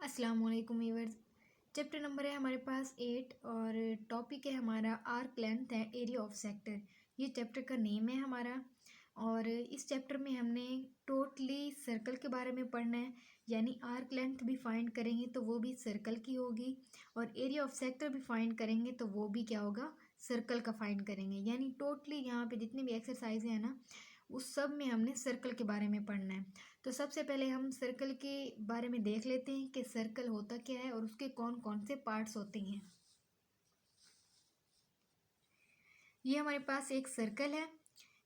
अस्सलाम वालेकुम viewers. Chapter number है हमारे पास 8 और टॉपिक है हमारा आर्क लेंथ है एरिया ऑफ सेक्टर। ये चैप्टर का नेम है हमारा। और इस चैप्टर में हमने टोटली सर्कल के बारे में पढ़ना है, यानी आर्क लेंथ भी फाइंड करेंगे तो वो भी सर्कल की होगी, और एरिया ऑफ सेक्टर भी फाइंड करेंगे तो वो भी क्या होगा, सर्कल का फाइंड करेंगे। यानी टोटली यहाँ पे जितनी भी एक्सरसाइज है ना, उस सब में हमने सर्कल के बारे में पढ़ना है। तो सबसे पहले हम सर्कल के बारे में देख लेते हैं कि सर्कल होता क्या है और उसके कौन कौन से पार्ट्स होते हैं। ये हमारे पास एक सर्कल है,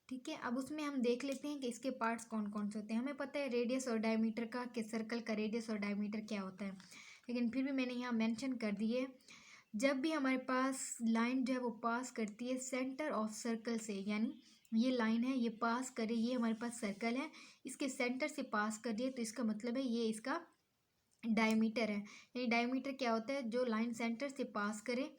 ठीक है। अब उसमें हम देख लेते हैं कि इसके पार्ट्स कौन कौन से होते हैं। हमें पता है रेडियस और डायमीटर का, कि सर्कल का रेडियस और डायमीटर क्या होता है, लेकिन फिर भी मैंने यहाँ मेंशन कर दिए। जब भी हमारे पास लाइन जो है वो पास करती है सेंटर ऑफ सर्कल से, यानी ये लाइन है, ये पास करे, ये हमारे पास सर्कल है, इसके सेंटर से पास कर रही है, तो इसका मतलब है ये इसका डायमीटर है। यानी डायमीटर क्या होता है, जो लाइन सेंटर से पास करे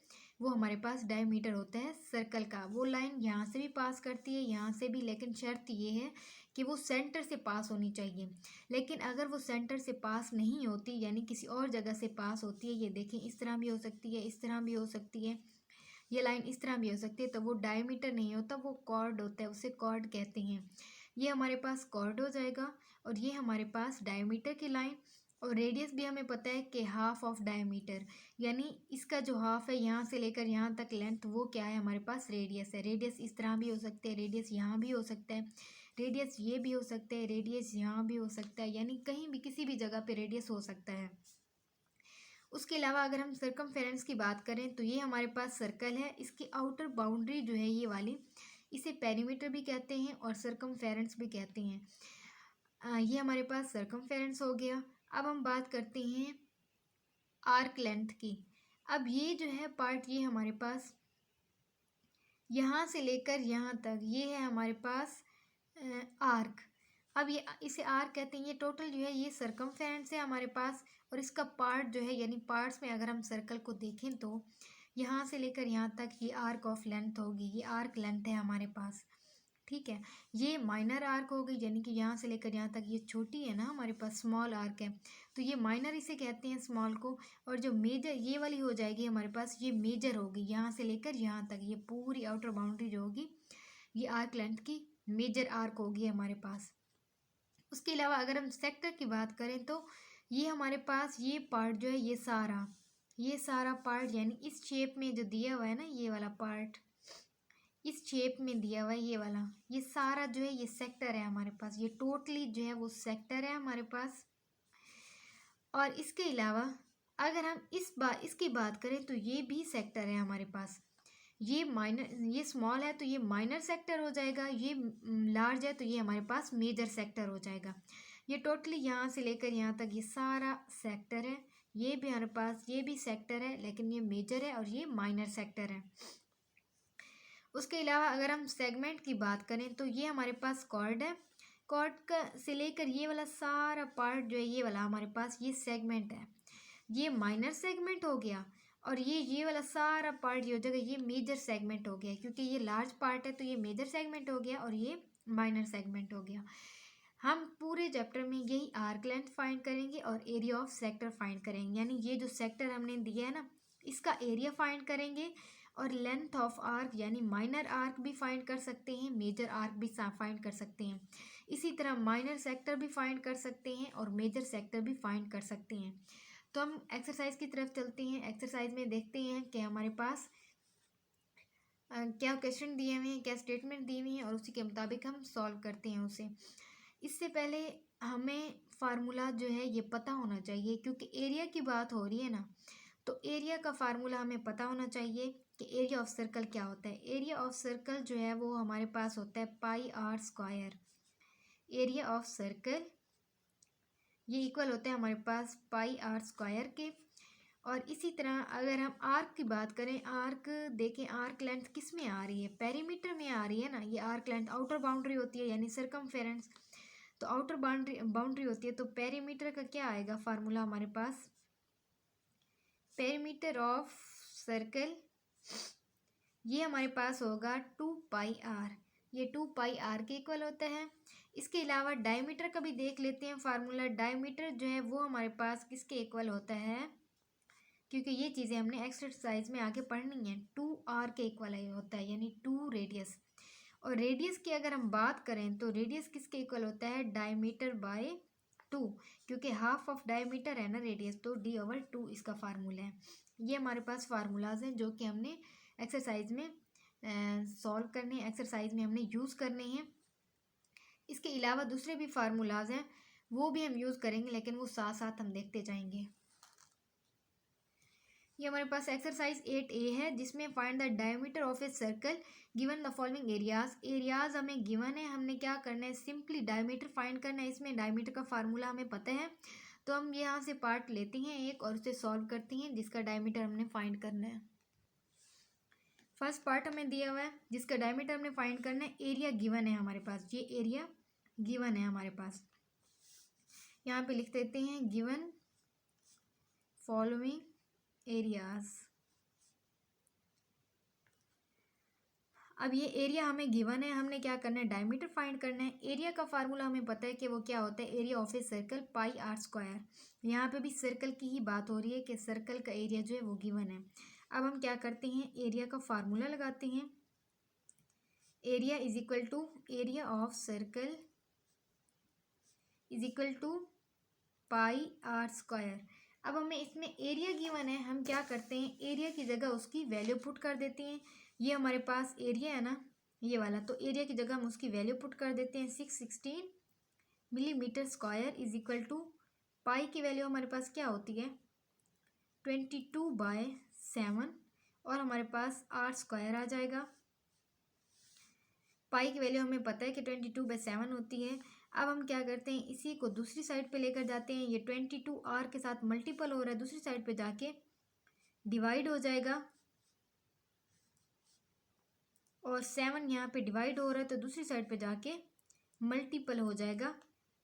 वो हमारे पास डायमीटर होता है सर्कल का। वो लाइन यहाँ से भी पास करती है, यहाँ से भी, लेकिन शर्त ये है कि वो सेंटर से पास होनी चाहिए। लेकिन अगर वो सेंटर से पास नहीं होती, यानी किसी और जगह से पास होती है, ये देखें इस तरह भी हो सकती है, इस तरह भी हो सकती है, ये लाइन इस तरह भी हो सकती है, तो वो डायमीटर नहीं होता, वो कॉर्ड होता है, उसे कॉर्ड कहते हैं। ये हमारे पास कॉर्ड हो जाएगा, और ये हमारे पास डायमीटर की लाइन। और रेडियस भी हमें पता है कि हाफ ऑफ डायमीटर, यानी इसका जो हाफ है यहाँ से लेकर यहाँ तक लेंथ, वो क्या है, हमारे पास रेडियस है। रेडियस इस तरह भी हो सकते हैं, रेडियस यहाँ भी हो सकता है, रेडियस ये भी हो सकता है, रेडियस यहाँ भी हो सकता है, यानी कहीं भी किसी भी जगह पे रेडियस हो सकता है। उसके अलावा अगर हम सर्कमफेरेंस की बात करें तो ये हमारे पास सर्कल है, इसकी आउटर बाउंड्री जो है ये वाली, इसे पेरीमीटर भी कहते हैं और सर्कमफेरेंस भी कहते हैं। ये हमारे पास सर्कमफेरेंस हो गया। अब हम बात करते हैं आर्क लेंथ की। अब ये जो है पार्ट, ये हमारे पास यहाँ से लेकर यहाँ तक, ये है हमारे पास आर्क। अब ये इसे आर्क कहते हैं। ये टोटल जो है ये सर्कमफेरेंस है हमारे पास, और इसका पार्ट जो है, यानी पार्ट्स में अगर हम सर्कल को देखें तो यहाँ से लेकर यहाँ तक ये आर्क ऑफ लेंथ होगी, ये आर्क लेंथ है हमारे पास, ठीक है। ये माइनर आर्क हो गई, यानी कि यहाँ से लेकर यहाँ तक ये छोटी है ना हमारे पास, स्मॉल आर्क है, तो ये माइनर इसे कहते हैं, स्मॉल को। और जो मेजर ये वाली हो जाएगी हमारे पास, ये मेजर होगी, यहाँ से लेकर यहाँ तक ये पूरी आउटर बाउंड्री जो होगी, ये आर्क लेंथ की मेजर आर्क होगी हमारे पास। उसके अलावा अगर हम सेक्टर की बात करें तो ये हमारे पास ये पार्ट जो है, ये सारा पार्ट, यानी इस शेप में जो दिया हुआ है ना, ये वाला पार्ट इस शेप में दिया हुआ है, ये वाला, ये सारा जो है ये सेक्टर है हमारे पास, ये टोटली जो है वो सेक्टर है हमारे पास। और इसके अलावा अगर हम इसकी बात करें तो ये भी सेक्टर है हमारे पास। ये माइनर, ये स्मॉल है तो ये माइनर सेक्टर हो जाएगा, ये लार्ज है तो ये हमारे पास मेजर सेक्टर हो जाएगा। ये टोटली यहाँ से लेकर यहाँ तक ये सारा सेक्टर है। ये भी हमारे पास, ये भी सेक्टर है, लेकिन ये मेजर है और ये माइनर सेक्टर है। उसके अलावा अगर हम सेगमेंट की बात करें तो ये हमारे पास कॉर्ड है। कॉर्ड का से लेकर ये वाला सारा पार्ट जो है, ये वाला हमारे पास ये सेगमेंट है, ये माइनर सेगमेंट हो गया। और ये वाला सारा पार्ट ये हो जाएगा, ये मेजर सेगमेंट हो गया, क्योंकि ये लार्ज पार्ट है तो ये मेजर सेगमेंट हो गया और ये माइनर सेगमेंट हो गया। हम पूरे चैप्टर में यही आर्क लेंथ फाइंड करेंगे और एरिया ऑफ सेक्टर फाइंड करेंगे, यानी ये जो सेक्टर हमने दिया है ना, इसका एरिया फाइंड करेंगे, और लेंथ ऑफ आर्क यानी माइनर आर्क भी फाइंड कर सकते हैं, मेजर आर्क भी फाइंड कर सकते हैं। इसी तरह माइनर सेक्टर भी फाइंड कर सकते हैं और मेजर सेक्टर भी फाइंड कर सकते हैं। तो हम एक्सरसाइज की तरफ चलते हैं। एक्सरसाइज में देखते हैं कि हमारे पास क्या क्वेश्चन दिए हुए हैं, क्या स्टेटमेंट दी हुई हैं, और उसी के मुताबिक हम सॉल्व करते हैं उसे। इससे पहले हमें फार्मूला जो है ये पता होना चाहिए, क्योंकि एरिया की बात हो रही है ना, तो एरिया का फार्मूला हमें पता होना चाहिए कि एरिया ऑफ सर्कल क्या होता है। एरिया ऑफ सर्कल जो है वो हमारे पास होता है pi are square. Area of circle ये इक्वल होता है हमारे पास पाई आर स्क्वायर के। और इसी तरह अगर हम आर्क की बात करें, आर्क देखें, आर्क लेंथ किस में आ रही है, पेरीमीटर में आ रही है ना। ये आर्क लेंथ आउटर बाउंड्री होती है, यानी सर्कमफेरेंस, तो आउटर बाउंड्री होती है, तो पेरीमीटर का क्या आएगा फार्मूला हमारे पास, पेरीमीटर ऑफ सर्कल ये हमारे पास होगा 2 पाई आर। ये 2 पाई आर के इक्वल होता है। इसके अलावा डायमीटर का भी देख लेते हैं फार्मूला। डायमीटर जो है वो हमारे पास किसके इक्वल होता है, क्योंकि ये चीज़ें हमने एक्सरसाइज में आगे पढ़नी है। 2r के इक्वल होता है, यानी 2 रेडियस। और रेडियस की अगर हम बात करें तो रेडियस किसके इक्वल होता है, डायमीटर बाय 2, क्योंकि हाफ ऑफ डायमीटर है ना रेडियस, तो d/2 इसका फार्मूला है। ये हमारे पास फार्मूलाज हैं जो कि हमने एक्सरसाइज में सॉल्व करने हैं, एक्सरसाइज में हमने यूज़ करने हैं। इसके अलावा दूसरे भी फार्मूलाज हैं, वो भी हम यूज़ करेंगे, लेकिन वो साथ साथ हम देखते जाएंगे। ये हमारे पास एक्सरसाइज 8A है, जिसमें find the diameter of a circle given the following areas. Areas हमें गिवन है, हमने क्या करना है, सिंपली डायमीटर फाइंड करना है। इसमें डायमीटर का फार्मूला हमें पता है, तो हम यहाँ से पार्ट लेते हैं एक और उसे सॉल्व करते हैं, जिसका डायमीटर हमने फाइंड करना है। फर्स्ट पार्ट हमें दिया हुआ है जिसका डायमीटर हमने फाइंड करना है। एरिया गिवन है हमारे पास, ये एरिया गिवन है हमारे पास। यहाँ पे लिख देते हैं गिवन फॉलोइंग एरियाज। अब ये एरिया हमें गिवन है, हमने क्या करना है, डायमीटर फाइंड करना है। एरिया का फार्मूला हमें पता है कि वो क्या होता है, area of a circle pi are square. यहाँ पे भी सर्कल की ही बात हो रही है कि सर्कल का एरिया जो है वो गिवन है। अब हम क्या करते हैं, एरिया का फार्मूला लगाते हैं। Area is equal to area of circle is equal to pi are square. अब हमें इसमें एरिया गिवन है, हम क्या करते हैं, एरिया की जगह उसकी वैल्यू पुट कर देते हैं। ये हमारे पास एरिया है ना, ये वाला, तो एरिया की जगह हम उसकी वैल्यू पुट कर देते हैं। 616 millimetre square is equal to pi की वैल्यू हमारे पास क्या होती है, 22/7, और हमारे पास आर स्क्वायर आ जाएगा। पाई की वैल्यू हमें पता है कि 22/7 होती है। अब हम क्या करते हैं, इसी को दूसरी साइड पे लेकर जाते हैं। ये 22 आर के साथ मल्टीपल हो रहा है, दूसरी साइड पे जाके डिवाइड हो जाएगा, और 7 यहाँ पे डिवाइड हो रहा है तो दूसरी साइड पे जाके मल्टीपल हो जाएगा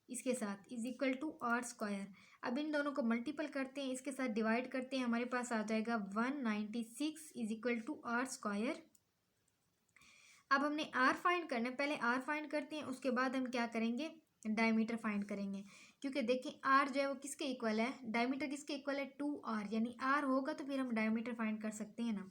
इसके साथ, is equal to r square. अब इन दोनों को मल्टीपल करते हैं, इसके साथ डिवाइड करते हैं, हमारे पास आ जाएगा 196 is equal to r square. अब हमने आर फाइंड करना है, पहले आर फाइंड करते हैं, उसके बाद हम क्या करेंगे, डायमीटर फाइंड करेंगे। क्योंकि देखें आर जो है वो किसके इक्वल है, डायमीटर किसके इक्वल है, 2r, यानी आर होगा तो फिर हम डायमीटर फाइंड कर सकते हैं ना।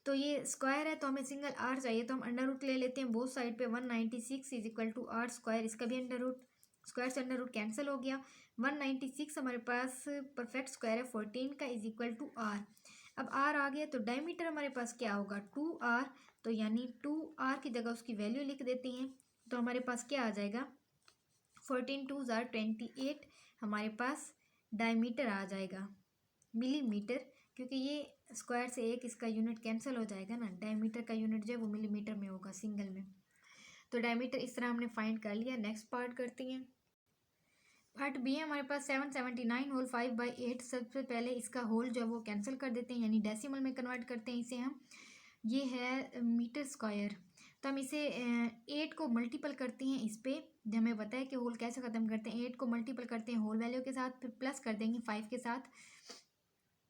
तो ये स्क्वायर है तो हमें सिंगल आर चाहिए, तो हम अंडर रूट ले लेते हैं बोथ साइड पे। 196 is equal to r square, इसका भी अंडर रूट, स्क्वायर से अंडर रूट कैंसिल हो गया। 196 हमारे पास परफेक्ट स्क्वायर है 14 का, इज इक्वल टू आर। अब आर आ गया तो डायमीटर हमारे पास क्या होगा, 2r, तो यानी 2r की जगह उसकी वैल्यू लिख देते हैं, तो हमारे पास क्या आ जाएगा, 14 2 ज़ार 28 हमारे पास डायमीटर आ जाएगा, मिलीमीटर, क्योंकि ये स्क्वायर से एक इसका यूनिट कैंसिल हो जाएगा ना, डायमीटर का यूनिट जो है वो मिलीमीटर में होगा सिंगल में। तो डायमीटर इस तरह हमने फाइंड कर लिया। नेक्स्ट पार्ट करते हैं। पार्ट बी है हमारे पास 779 होल 5/8। सबसे पहले इसका होल जो है वो कैंसिल कर देते हैं, यानी डेसिमल में कन्वर्ट करते हैं इसे हम। ये है मीटर स्क्वायर, तो हम इसे 8 को मल्टीपल करते हैं इस पे, हमें पता है कि होल कैसे ख़त्म करते हैं, 8 को मल्टीपल करते हैं होल वैल्यू के साथ, फिर प्लस कर देंगे 5 के साथ,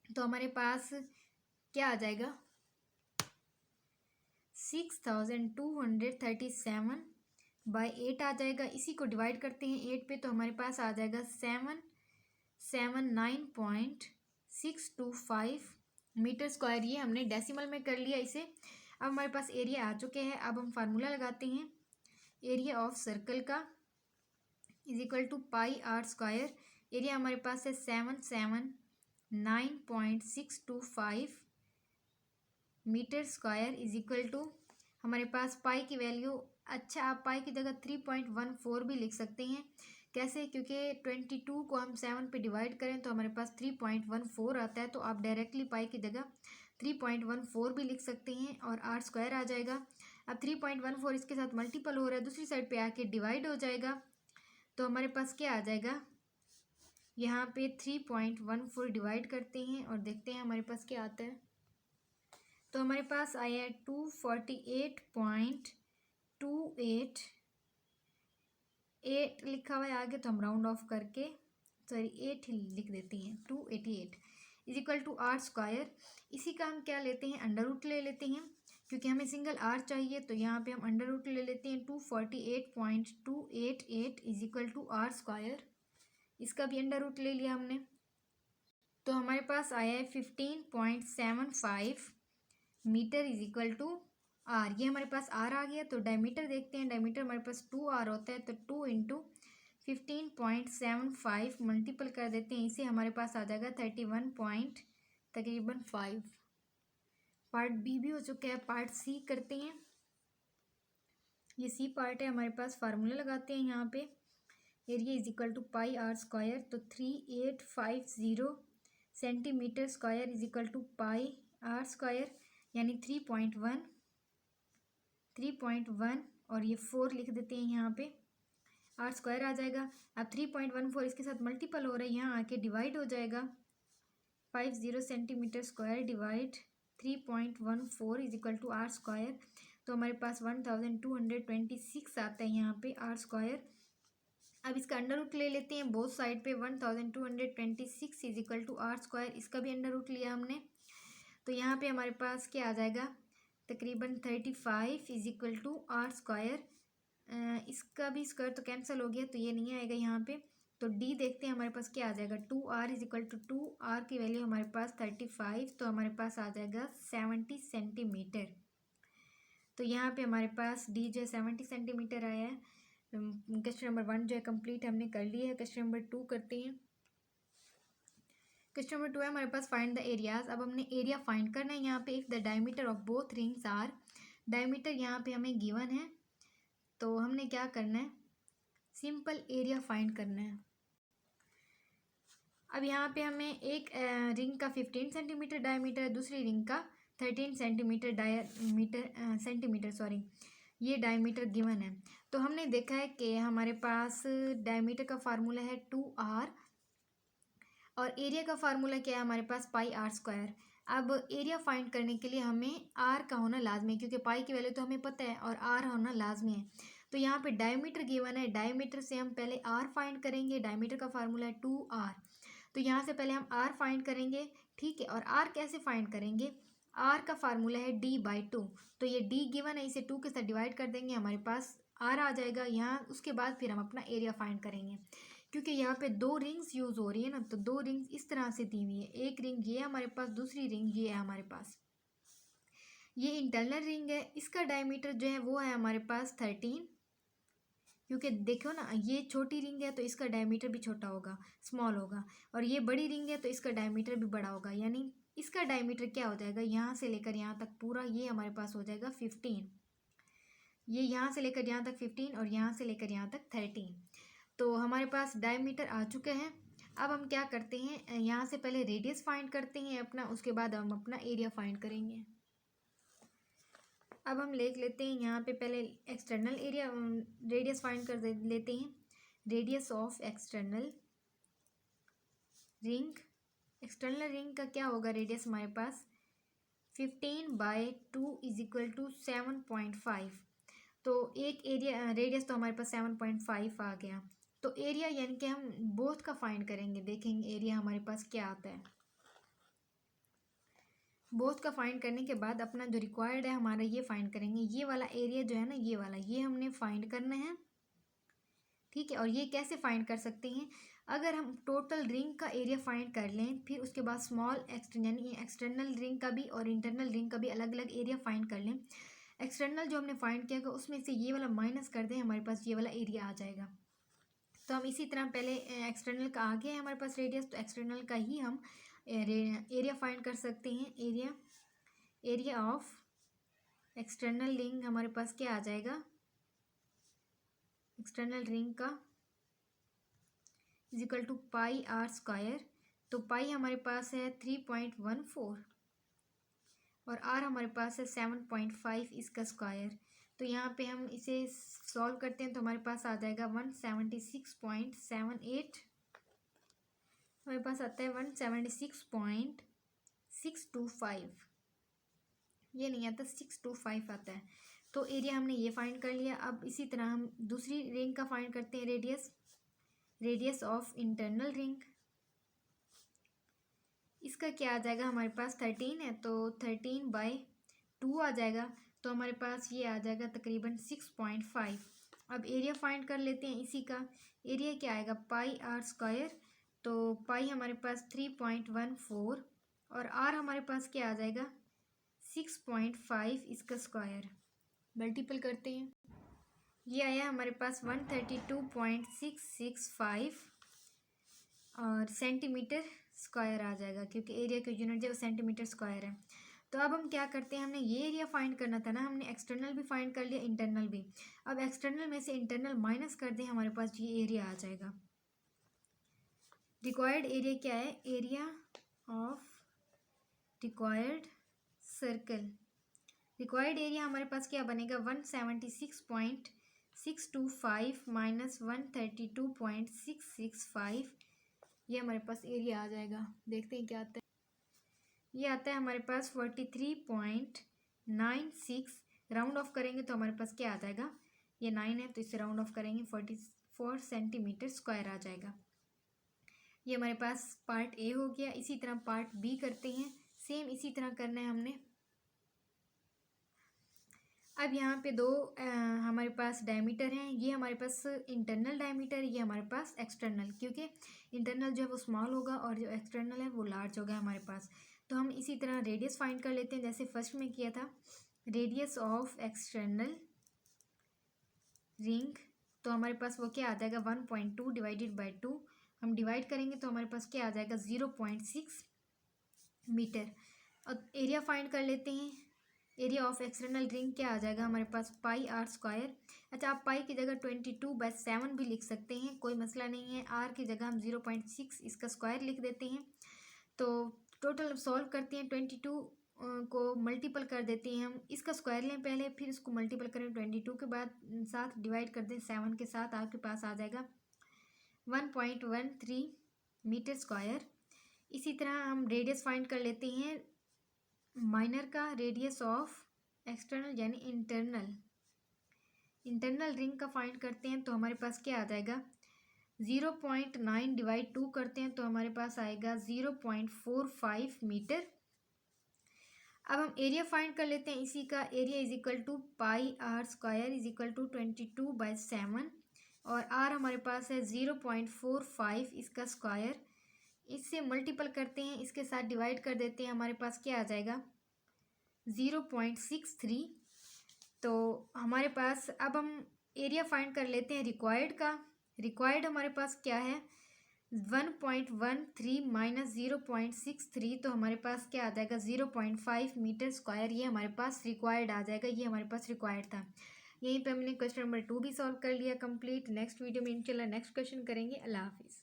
तो हमारे पास क्या आ जाएगा, 6237/8 आ जाएगा। इसी को डिवाइड करते हैं 8 पे, तो हमारे पास आ जाएगा 779.625 मीटर स्क्वायर। ये हमने डेसिमल में कर लिया इसे। अब हमारे पास एरिया आ चुके हैं, अब हम फार्मूला लगाते हैं एरिया ऑफ सर्कल का, is equal to pi are square. Area हमारे पास है 779.625 metre square, is equal to हमारे पास पाई की वैल्यू, अच्छा आप पाई की जगह 3.14 भी लिख सकते हैं। कैसे, क्योंकि 22 को हम 7 पे डिवाइड करें तो हमारे पास 3.14 आता है, तो आप डायरेक्टली पाई की जगह 3.14 भी लिख सकते हैं और आर स्क्वायर आ जाएगा। अब 3.14 इसके साथ मल्टीपल हो रहा है, दूसरी साइड पे आके डिवाइड हो जाएगा, तो हमारे पास क्या आ जाएगा, यहाँ पे 3.14 डिवाइड करते हैं और देखते हैं हमारे पास क्या आता है। तो हमारे पास आया है 248.28 8 लिखा हुआ है आगे, तो हम राउंड ऑफ करके 8 ही लिख देते हैं। 288 is equal to r square. इसी का हम क्या लेते हैं, अंडर रूट ले लेते हैं। क्योंकि हमें सिंगल आर चाहिए, तो यहाँ पे हम अंडर रूट ले लेते हैं 248.288 is equal to r square. इसका भी अंडर रूट ले लिया हमने, तो हमारे पास आया है 15.75 metre is equal to r. ये हमारे पास आर आ गया। तो डायमीटर देखते हैं, डायमीटर हमारे पास 2 आर होता है, तो 2 इंटू 15.75 मल्टीपल कर देते हैं इसे, हमारे पास आ जाएगा 31.5। पार्ट बी भी हो चुका है, पार्ट सी करते हैं। ये सी पार्ट है, हमारे पास फार्मूला लगाते हैं यहाँ पे। Area is equal to pi are square, तो 3850 centimetre square is equal to pi are square, यानी 3.1 और ये 4 लिख देते हैं यहाँ पे, आर स्क्वायर आ जाएगा। अब 3.14 इसके साथ मल्टीपल हो रहा है, यहाँ आके डिवाइड हो जाएगा। 50 centimetre square divide 3.14 is equal to r square, तो हमारे पास 1226 आता है यहाँ पे आर स्क्वायर। अब इसका अंडर रूट ले लेते हैं बोथ साइड पे, 1226 is equal to r square, इसका भी अंडर रूट लिया हमने। तो यहाँ पे हमारे पास क्या आ जाएगा, तकरीबन 35 is equal to r square. इसका भी स्क्वायर तो कैंसिल हो गया, तो ये नहीं आएगा यहाँ पे। तो डी देखते हैं हमारे पास क्या आ जाएगा, 2r is equal to 2r की वैल्यू हमारे पास 35, तो हमारे पास आ जाएगा 70 सेंटीमीटर। तो यहाँ पे हमारे पास डी जो है 70 सेंटीमीटर आया है। क्वेश्चन नंबर 1 जो है कंप्लीट हमने कर लिया है। क्वेश्चन नंबर 2 करते हैं। क्वेश्चन नंबर 2 है हमारे पास फाइंड द एरियाज। अब हमने एरिया फाइंड करना है यहाँ पे। If the diameter of both rings are, diameter यहाँ पे हमें गिवन है, तो हमने क्या करना है, सिंपल एरिया फाइंड करना है। अब यहाँ पे हमें एक रिंग का 15 सेंटीमीटर डायमीटर है, दूसरी रिंग का 13 सेंटीमीटर ये डायमीटर गिवन है। तो हमने देखा है कि हमारे पास डायमीटर का फार्मूला है 2r और एरिया का फार्मूला क्या है हमारे पास पाई आर स्क्वायर। अब एरिया फाइंड करने के लिए हमें आर का होना लाजमी है, क्योंकि पाई की वैल्यू तो हमें पता है और आर होना लाजमी है। तो यहाँ पे डायमीटर गिवन है, डायमीटर से हम पहले आर फाइंड करेंगे। डायमीटर का फार्मूला है 2r, तो यहाँ से पहले हम आर फाइंड करेंगे, ठीक है। और आर कैसे फाइंड करेंगे, आर का फार्मूला है d/2, तो ये d गिवन है, इसे 2 के साथ डिवाइड कर देंगे, हमारे पास आर आ जाएगा यहाँ। उसके बाद फिर हम अपना एरिया फाइंड करेंगे, क्योंकि यहाँ पे 2 रिंग्स यूज़ हो रही है ना, तो 2 रिंग्स इस तरह से दी हुई है। एक रिंग ये है हमारे पास, दूसरी रिंग ये है हमारे पास। ये इंटरनल रिंग है, इसका डायमीटर जो है वो है हमारे पास 13, क्योंकि देखो ना ये छोटी रिंग है तो इसका डायमीटर भी छोटा होगा, स्मॉल होगा, और ये बड़ी रिंग है तो इसका डायमीटर भी बड़ा होगा। यानी इसका डायमीटर क्या हो जाएगा, यहाँ से लेकर यहाँ तक पूरा ये हमारे पास हो जाएगा 15। ये यहाँ से लेकर यहाँ तक 15 और यहाँ से लेकर यहाँ तक 13। तो हमारे पास डायमीटर आ चुके हैं। अब हम क्या करते हैं, यहाँ से पहले रेडियस फाइंड करते हैं अपना, उसके बाद हम अपना एरिया फाइंड करेंगे। अब हम लिख लेते हैं यहाँ पे पहले एक्सटर्नल एरिया रेडियस फाइंड कर लेते हैं। Radius of external ring, external ring का क्या होगा रेडियस हमारे पास 15/2 इज इक्वल टू 7.5। तो एक एरिया रेडियस तो हमारे पास 7.5 आ गया। तो एरिया यानी कि हम बोथ का फाइंड करेंगे, देखेंगे एरिया हमारे पास क्या आता है। बोथ का फाइंड करने के बाद अपना जो रिक्वायर्ड है हमारा ये फाइंड करेंगे। ये वाला एरिया जो है ना, ये वाला, ये हमने फाइंड करना है, ठीक है। और ये कैसे फाइंड कर सकते हैं, अगर हम टोटल रिंग का एरिया फाइंड कर लें, फिर उसके बाद स्मॉल यानी एक्सटर्नल रिंग का भी और इंटरनल रिंग का भी अलग अलग एरिया फाइंड कर लें। एक्सटर्नल जो हमने फाइंड किया उसमें से ये वाला माइनस कर दें, हमारे पास ये वाला एरिया आ जाएगा। तो हम इसी तरह पहले एक्सटर्नल का आ गया है हमारे पास रेडियस, तो एक्सटर्नल का ही हम एरिया फाइंड कर सकते हैं। एरिया ऑफ एक्सटर्नल रिंग हमारे पास क्या आ जाएगा, एक्सटर्नल रिंग का is equal to pi are square. तो पाई हमारे पास है 3.14 और आर हमारे पास है 7.5 इसका स्क्वायर। तो यहाँ पे हम इसे सॉल्व करते हैं तो हमारे पास आ जाएगा 176.78, हमारे पास आता है 176.625, ये नहीं आता, 625 आता है। तो एरिया हमने ये फाइंड कर लिया। अब इसी तरह हम दूसरी रिंग का फाइंड करते हैं, रेडियस ऑफ इंटरनल रिंग। इसका क्या आ जाएगा, हमारे पास 13 है, तो 13/2 2 आ जाएगा, तो हमारे पास ये आ जाएगा तकरीबन 6.5। अब एरिया फाइंड कर लेते हैं इसी का। एरिया क्या आएगा, पाई आर स्क्वायर, तो पाई हमारे पास 3.14 और आर हमारे पास क्या आ जाएगा 6.5, इसका स्क्वायर मल्टीपल करते हैं, ये आया हमारे पास 132.665 और सेंटीमीटर स्क्वायर आ जाएगा, क्योंकि एरिया का यूनिट जो सेंटीमीटर स्क्वायर है। तो अब हम क्या करते हैं, हमने ये एरिया फाइंड करना था ना, हमने एक्सटर्नल भी फाइंड कर लिया, इंटरनल भी। अब एक्सटर्नल में से इंटरनल माइनस कर दें, हमारे पास ये एरिया आ जाएगा। रिक्वायर्ड एरिया क्या है, area of required circle. Required area हमारे पास क्या बनेगा 176.625 माइनस 132.665, ये हमारे पास एरिया आ जाएगा। देखते हैं क्या आता है, ये आता है हमारे पास 43.96। राउंड ऑफ करेंगे तो हमारे पास क्या आ जाएगा, ये 9 है तो इसे राउंड ऑफ करेंगे 44 सेंटीमीटर स्क्वायर आ जाएगा। ये हमारे पास पार्ट ए हो गया। इसी तरह पार्ट बी करते हैं, सेम इसी तरह करना है हमने। अब यहाँ पे दो हमारे पास डायमीटर हैं, ये हमारे पास इंटरनल डायमीटर, ये हमारे पास एक्सटर्नल, क्योंकि इंटरनल जो है वो स्मॉल होगा और जो एक्सटर्नल है वो लार्ज होगा हमारे पास। तो हम इसी तरह रेडियस फाइंड कर लेते हैं, जैसे फर्स्ट में किया था, रेडियस ऑफ एक्सटर्नल रिंग। तो हमारे पास वो क्या आ जाएगा 1.2 डिवाइडेड बाई 2, हम डिवाइड करेंगे तो हमारे पास क्या आ जाएगा 0.6 मीटर। अब एरिया फाइंड कर लेते हैं, एरिया ऑफ एक्सटर्नल रिंग क्या आ जाएगा हमारे पास पाई आर स्क्वायर। अच्छा, आप पाई की जगह 22/7 भी लिख सकते हैं, कोई मसला नहीं है। आर की जगह हम 0.6 इसका स्क्वायर लिख देते हैं। तो टोटल सॉल्व करते हैं, 22 को मल्टीपल कर देते हैं हम, इसका स्क्वायर लें पहले, फिर इसको मल्टीपल करें 22 के बाद, साथ डिवाइड कर दें 7 के साथ, आपके पास आ जाएगा 1.13 मीटर स्क्वायर। इसी तरह हम रेडियस फाइंड कर लेते हैं माइनर का, रेडियस ऑफ एक्सटर्नल यानी इंटरनल रिंग का फाइंड करते हैं, तो हमारे पास क्या आ जाएगा 0.9 डिवाइड 2 करते हैं तो हमारे पास आएगा 0.45 मीटर। अब हम एरिया फाइंड कर लेते हैं इसी का। Area is equal to pi are square is equal to 22/7 और आर हमारे पास है 0.45 इसका स्क्वायर, इससे मल्टीपल करते हैं, इसके साथ डिवाइड कर देते हैं, हमारे पास क्या आ जाएगा 0.63। तो हमारे पास अब हम एरिया फाइंड कर लेते हैं रिक्वायर्ड का। रिक्वायर्ड हमारे पास क्या है 1.13 माइनस 0.63, तो हमारे पास क्या आ जाएगा 0.5 मीटर स्क्वायर, ये हमारे पास रिक्वायर्ड आ जाएगा, ये हमारे पास रिक्वायर्ड था। यहीं पे हमने क्वेश्चन नंबर 2 भी सॉल्व कर लिया कंप्लीट। नेक्स्ट वीडियो में इंशाल्लाह नेक्स्ट क्वेश्चन करेंगे। अल्लाह हाफिज़।